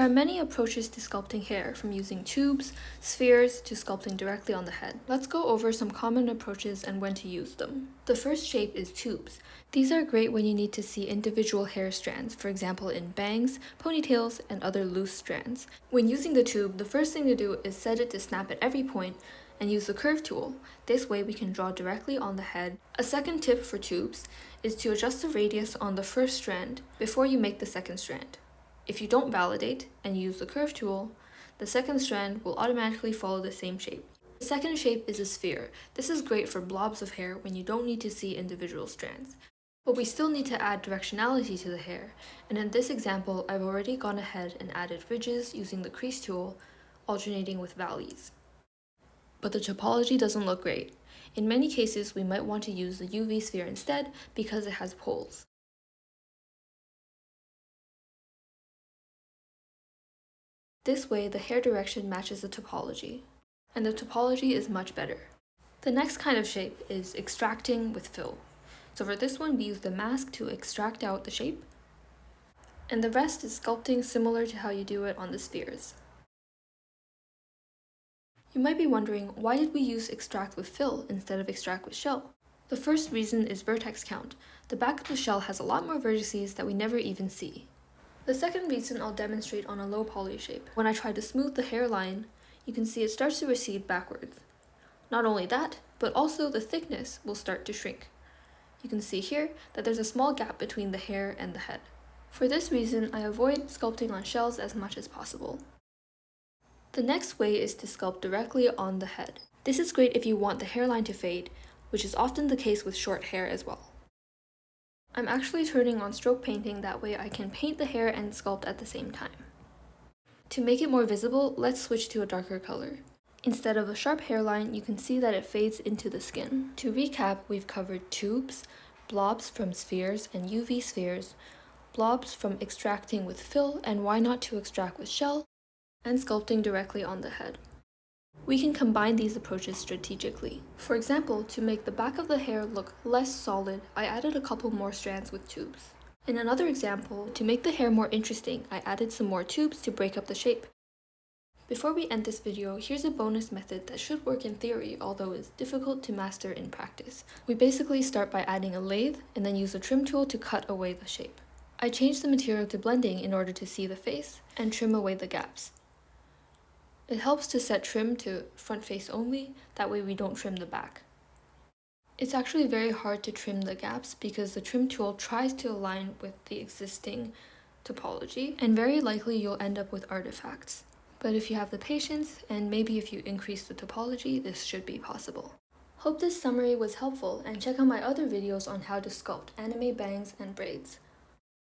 are many approaches to sculpting hair, from using tubes, spheres, to sculpting directly on the head. Let's go over some common approaches and when to use them. The first shape is tubes. These are great when you need to see individual hair strands, for example in bangs, ponytails, and other loose strands. When using the tube, the first thing to do is set it to snap at every point and use the curve tool. This way we can draw directly on the head. A second tip for tubes is to adjust the radius on the first strand before you make the second strand. If you don't validate and use the curve tool, the second strand will automatically follow the same shape. The second shape is a sphere. This is great for blobs of hair when you don't need to see individual strands. But we still need to add directionality to the hair, and in this example I've already gone ahead and added ridges using the crease tool, alternating with valleys. But the topology doesn't look great. In many cases we might want to use the UV sphere instead because it has poles. This way the hair direction matches the topology, and the topology is much better. The next kind of shape is extracting with fill. So for this one we use the mask to extract out the shape, and the rest is sculpting similar to how you do it on the spheres. You might be wondering, why did we use extract with fill instead of extract with shell? The first reason is vertex count. The back of the shell has a lot more vertices that we never even see. The second reason I'll demonstrate on a low poly shape. When I try to smooth the hairline, you can see it starts to recede backwards. Not only that, but also the thickness will start to shrink. You can see here that there's a small gap between the hair and the head. For this reason, I avoid sculpting on shells as much as possible. The next way is to sculpt directly on the head. This is great if you want the hairline to fade, which is often the case with short hair as well. I'm actually turning on stroke painting, that way I can paint the hair and sculpt at the same time. To make it more visible, let's switch to a darker color. Instead of a sharp hairline, you can see that it fades into the skin. To recap, we've covered tubes, blobs from spheres and UV spheres, blobs from extracting with fill and why not to extract with shell, and sculpting directly on the head. We can combine these approaches strategically. For example, to make the back of the hair look less solid, I added a couple more strands with tubes. In another example, to make the hair more interesting, I added some more tubes to break up the shape. Before we end this video, here's a bonus method that should work in theory, although is difficult to master in practice. We basically start by adding a lathe and then use a trim tool to cut away the shape. I changed the material to blending in order to see the face and trim away the gaps. It helps to set trim to front face only, that way we don't trim the back. It's actually very hard to trim the gaps because the trim tool tries to align with the existing topology, and very likely you'll end up with artifacts. But if you have the patience, and maybe if you increase the topology, this should be possible. Hope this summary was helpful, and check out my other videos on how to sculpt anime bangs and braids.